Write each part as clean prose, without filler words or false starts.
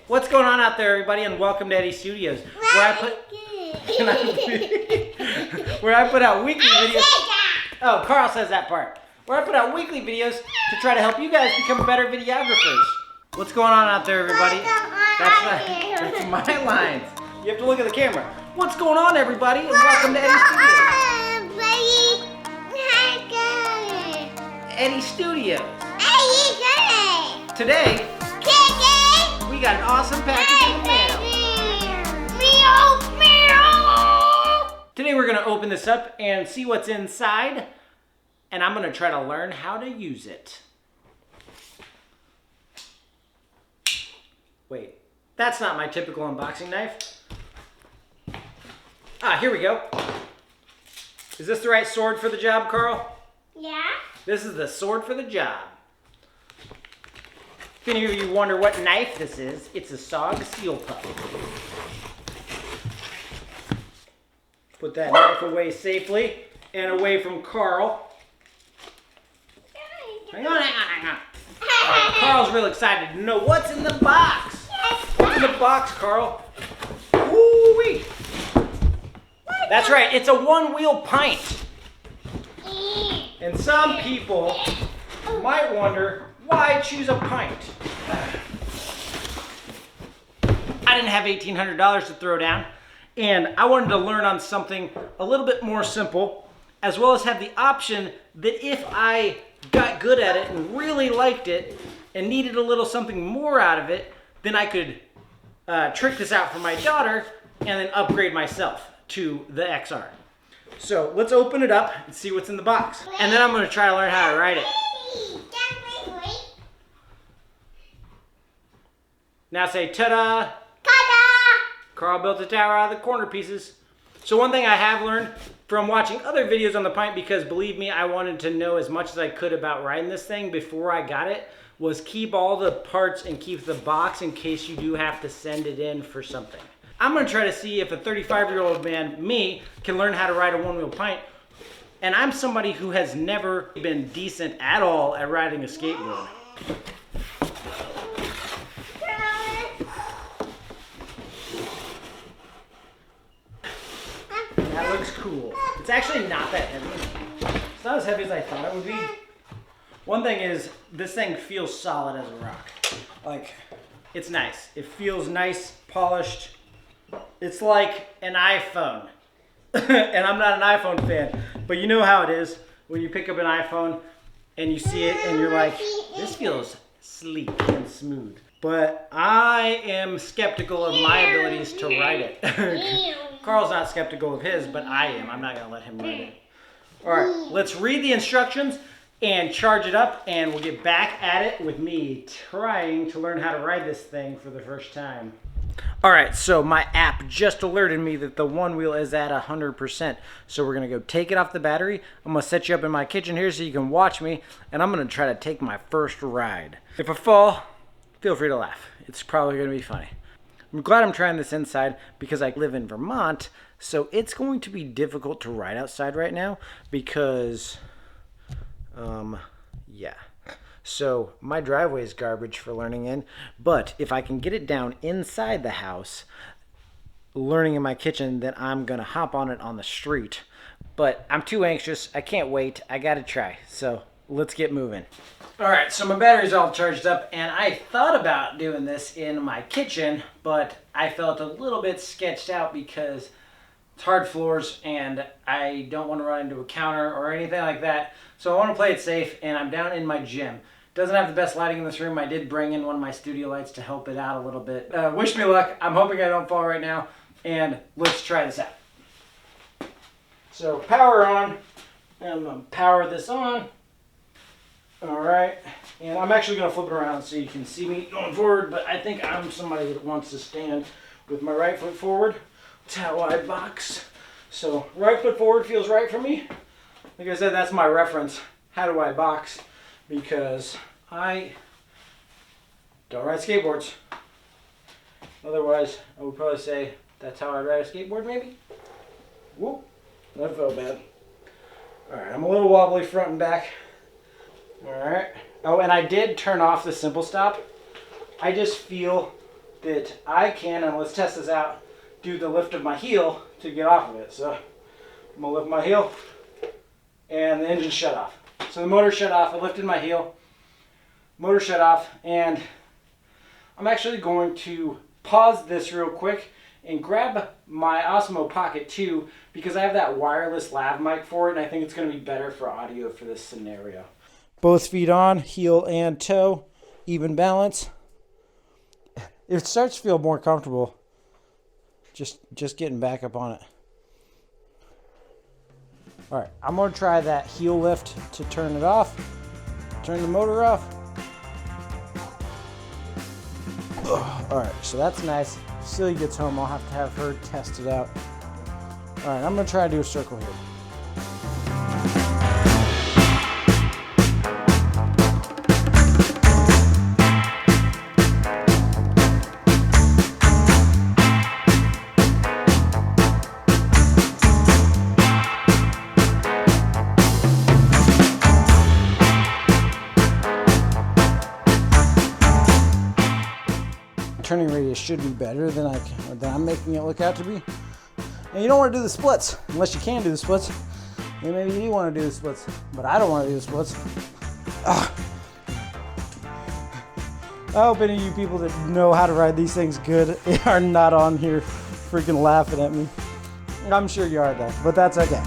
What's going on out there, everybody, and welcome to Eddie Studios, where I put out weekly videos. Oh, Carl says that part. Where I put out weekly videos to try to help you guys become better videographers. What's going on out there, everybody? That's my lines. You have to look at the camera. What's going on, everybody, and welcome to Eddie Studios. Eddie Studios. Today, we got an awesome package in the mail. Today we're going to open this up and see what's inside, and I'm going to try to learn how to use it. Wait, that's not my typical unboxing knife. Ah, here we go. Is this the right sword for the job, Carl? Yeah. This is the sword for the job. If any of you wonder what knife this is, it's a SOG Steel Pup. Put that knife away safely and away from Carl. Hang on. Carl's real excited to know what's in the box. What's in the box, Carl? Woo-wee. That's right, it's a Onewheel Pint. And some people might wonder, why choose a pint? I didn't have $1,800 to throw down, and I wanted to learn on something a little bit more simple, as well as have the option that if I got good at it and really liked it and needed a little something more out of it, then I could trick this out for my daughter and then upgrade myself to the XR. So let's open it up and see what's in the box. And then I'm going to try to learn how to ride it. Now say ta-da! Ta-da! Carl built a tower out of the corner pieces. So one thing I have learned from watching other videos on the Pint, because believe me, I wanted to know as much as I could about riding this thing before I got it, was keep all the parts and keep the box in case you do have to send it in for something. I'm going to try to see if a 35-year-old man, me, can learn how to ride a Onewheel Pint. And I'm somebody who has never been decent at all at riding a skateboard. That looks cool. It's actually not that heavy. It's not as heavy as I thought it would be. One thing is, this thing feels solid as a rock. Like, it's nice. It feels nice, polished. It's like an iPhone. And I'm not an iPhone fan, but you know how it is when you pick up an iPhone and you see it and you're like, this feels sleek and smooth. But I am skeptical of my abilities to ride it. Carl's not skeptical of his, but I am. I'm not going to let him ride it. All right, let's read the instructions and charge it up, and we'll get back at it with me trying to learn how to ride this thing for the first time. All right, so my app just alerted me that the Onewheel is at 100%. So we're going to go take it off the battery. I'm going to set you up in my kitchen here so you can watch me, and I'm going to try to take my first ride. If I fall, feel free to laugh. It's probably going to be funny. I'm glad I'm trying this inside because I live in Vermont, so it's going to be difficult to ride outside right now because, yeah. So my driveway is garbage for learning in, but if I can get it down inside the house, learning in my kitchen, then I'm going to hop on it on the street. But I'm too anxious. I can't wait. I got to try. So let's get moving. All right, so my battery's all charged up, and I thought about doing this in my kitchen, but I felt a little bit sketched out because it's hard floors, and I don't want to run into a counter or anything like that. So I want to play it safe, and I'm down in my gym. Doesn't have the best lighting in this room. I did bring in one of my studio lights to help it out a little bit. Wish me luck. I'm hoping I don't fall right now, and let's try this out. So power on. I'm going to power this on. All right, and I'm actually going to flip it around so you can see me going forward, but I think I'm somebody that wants to stand with my right foot forward. That's how I box. So right foot forward feels right for me. Like I said, that's my reference. How do I box? Because I don't ride skateboards. Otherwise, I would probably say that's how I ride a skateboard, maybe. Whoop, that felt bad. All right, I'm a little wobbly front and back. All right. Oh, and I did turn off the simple stop. I just feel that I can, and let's test this out, do the lift of my heel to get off of it. So I'm gonna lift my heel and the engine shut off. So the motor shut off, I lifted my heel, motor shut off, and I'm actually going to pause this real quick and grab my Osmo Pocket 2 because I have that wireless lav mic for it, and I think it's going to be better for audio for this scenario. Both feet on, heel and toe, even balance. It starts to feel more comfortable just getting back up on it. All right, I'm going to try that heel lift to turn it off, turn the motor off. All right, so that's nice. Celia gets home, I'll have to have her test it out. All right, I'm gonna try to do a circle here. Turning radius should be better than I'm making it look out to be. And you don't want to do the splits unless you can do the splits. And maybe you want to do the splits, but I don't want to do the splits. I hope any of you people that know how to ride these things good are not on here freaking laughing at me. I'm sure you are though, but that's okay.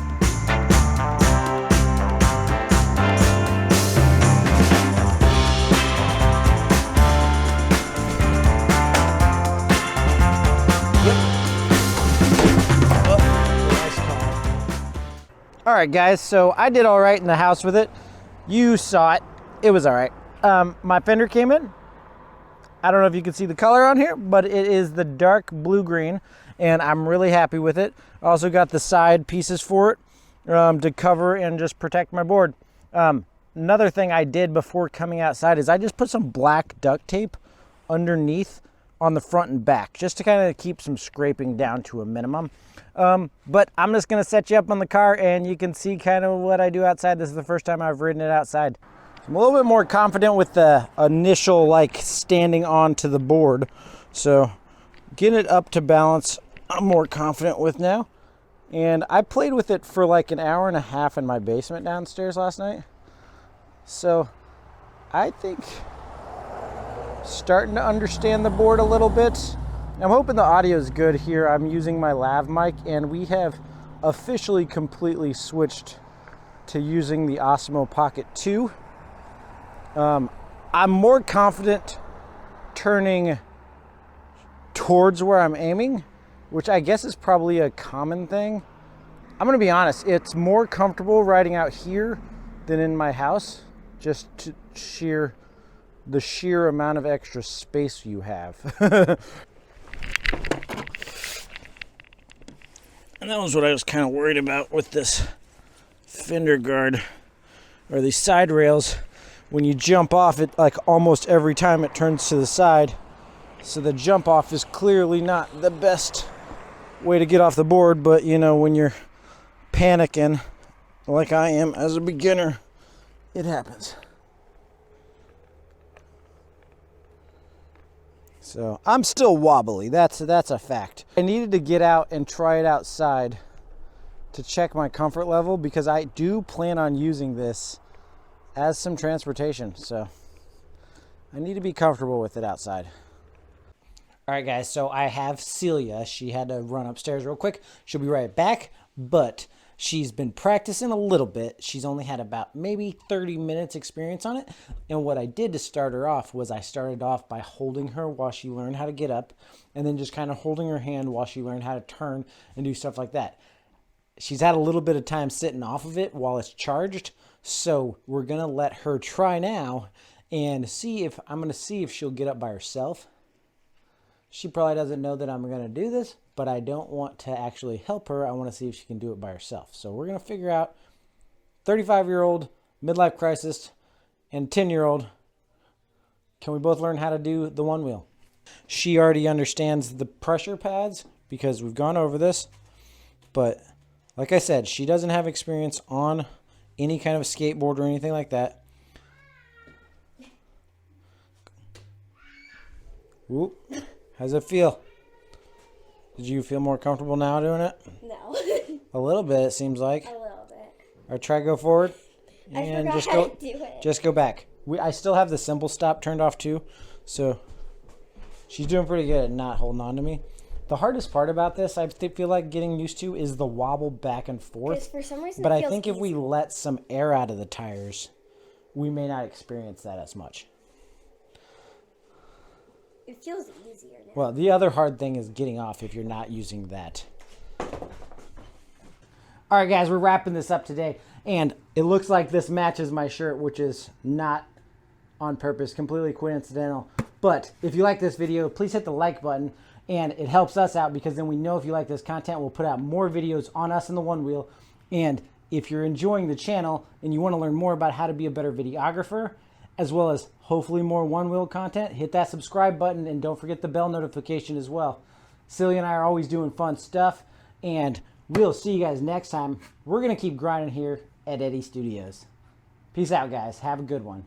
All right, guys, so I did all right in the house with it. You saw it. It was all right. My fender came in. I don't know if you can see the color on here, but it is the dark blue-green, and I'm really happy with it. I also got the side pieces for it to cover and just protect my board. Another thing I did before coming outside is I just put some black duct tape underneath on the front and back, just to kind of keep some scraping down to a minimum. But I'm just gonna set you up on the car and you can see kind of what I do outside. This is the first time I've ridden it outside. I'm a little bit more confident with the initial like standing onto the board. So getting it up to balance, I'm more confident with now. And I played with it for like an hour and a half in my basement downstairs last night. So I think starting to understand the board a little bit. I'm hoping the audio is good here. I'm using my lav mic, and we have officially completely switched to using the Osmo Pocket 2. I'm more confident turning towards where I'm aiming, which I guess is probably a common thing. I'm gonna be honest, it's more comfortable riding out here than in my house, just to the sheer amount of extra space you have. And that was what I was kind of worried about with this fender guard, or these side rails. When you jump off it, like almost every time it turns to the side. So the jump off is clearly not the best way to get off the board, but you know, when you're panicking like I am as a beginner, it happens. So I'm still wobbly, that's a fact. I needed to get out and try it outside to check my comfort level because I do plan on using this as some transportation. So I need to be comfortable with it outside. All right, guys, so I have Celia. She had to run upstairs real quick. She'll be right back, but she's been practicing a little bit. She's only had about maybe 30 minutes experience on it. And what I did to start her off was I started off by holding her while she learned how to get up, and then just kind of holding her hand while she learned how to turn and do stuff like that. She's had a little bit of time sitting off of it while it's charged. So we're going to let her try now and I'm going to see if she'll get up by herself. She probably doesn't know that I'm going to do this, but I don't want to actually help her. I want to see if she can do it by herself. So we're going to figure out 35-year-old, midlife crisis, and 10-year-old. Can we both learn how to do the one wheel? She already understands the pressure pads because we've gone over this. But like I said, she doesn't have experience on any kind of skateboard or anything like that. Whoop. How's it feel? Did you feel more comfortable now doing it? No. A little bit, it seems like. A little bit. Or try go forward. I And forgot just how go to do it. just go back. I still have the simple stop turned off too. So she's doing pretty good at not holding on to me. The hardest part about this, I feel like getting used to, is the wobble back and Because forth. for some reason But it I feels think if we easy. let some air out of the tires, we may not experience that as much. It feels easier now. Well, the other hard thing is getting off if you're not using that. All right, guys, we're wrapping this up today. And it looks like this matches my shirt, which is not on purpose, completely coincidental. But if you like this video, please hit the like button. And it helps us out because then we know if you like this content, we'll put out more videos on us in the Onewheel. And if you're enjoying the channel and you want to learn more about how to be a better videographer, as well as hopefully more Onewheel content, hit that subscribe button and don't forget the bell notification as well. Celia and I are always doing fun stuff, and we'll see you guys next time. We're going to keep grinding here at Eddie Studios. Peace out, guys. Have a good one.